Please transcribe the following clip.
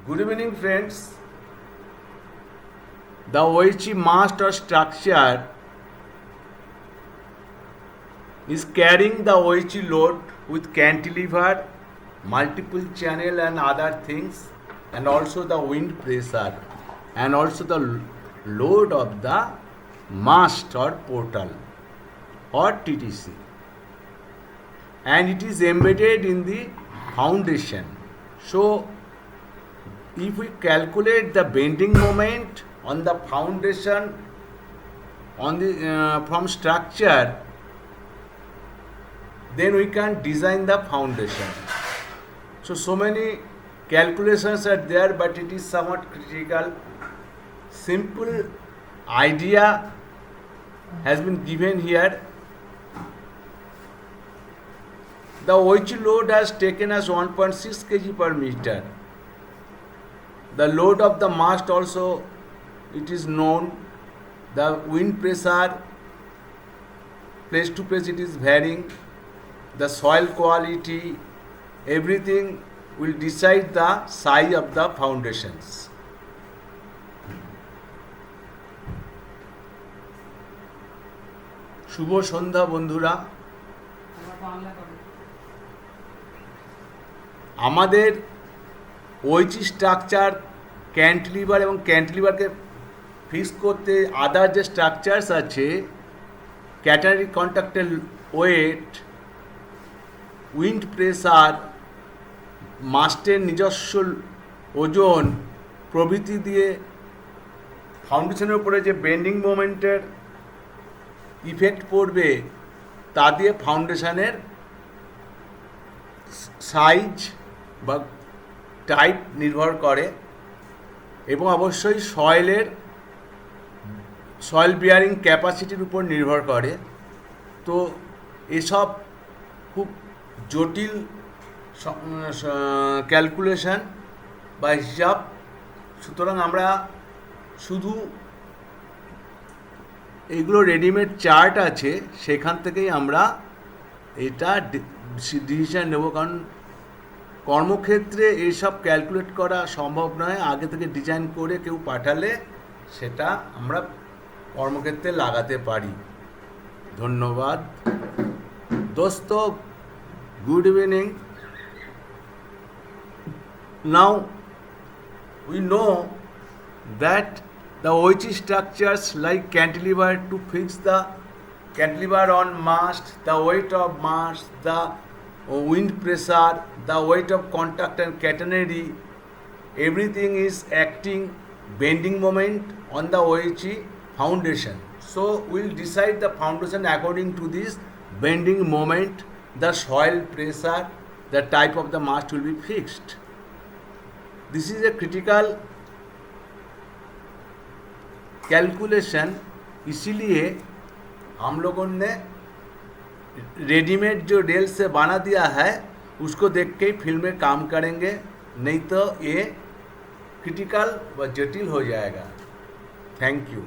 Good evening, friends. The OHE mast or structure is carrying the OHE load with cantilever, multiple channel and other things, and also the wind pressure and also the load of the mast or portal or TTC, and it is embedded in the foundation. So if we calculate the bending moment on the foundation on the from structure, then we can design the foundation. So many calculations are there, but it is somewhat critical. Simple idea has been given here. The OHE load has taken as 1.6 kg per meter. The load of the mast also, it is known. The wind pressure, place to place, it is varying. The soil quality, everything will decide the size of the foundations. শুভ সন্ধ্যা বন্ধুরা। আমাদের ওইচি structure cantilever এবং ক্যান্টিলিভারকে fix করতে আদার যে structures আছে, ক্যাটারি কন্ট্যাক্টের wait, wind pressure, মাস্টের নিজস্ব ওজন প্রভৃতি দিয়ে ফাউন্ডেশনের উপরে যে বেন্ডিং মোমেন্টের ইফেক্ট পড়বে তা দিয়ে ফাউন্ডেশনের সাইজ বা টাইপ নির্ভর করে, এবং অবশ্যই সয়েল বিয়ারিং ক্যাপাসিটির উপর নির্ভর করে। তো এসব খুব জটিল ক্যালকুলেশন বা হিসাব, সুতরাং আমরা শুধু এইগুলো রেডিমেড চার্ট আছে সেখান থেকেই আমরা এটা ডিসিশন নেব, কারণ কর্মক্ষেত্রে এইসব ক্যালকুলেট করা সম্ভব নয়। আগে থেকে ডিজাইন করে কেউ পাঠালে সেটা আমরা কর্মক্ষেত্রে লাগাতে পারি। ধন্যবাদ দোস্ত। Good evening. Now we know that the OHE structures like cantilever to fix the cantilever on mast, the weight of mast, the wind pressure, the weight of contact and catenary, everything is acting bending moment on the OHE foundation. So we'll decide the foundation according to this bending moment. The soil pressure, the type of the mast will be fixed. This is a critical calculation, इसीलिए हम लोगों ने readymade जो rail से बना दिया है उसको देख के ही फिल्म में काम करेंगे, नहीं तो ये क्रिटिकल व जटिल हो जाएगा। Thank you.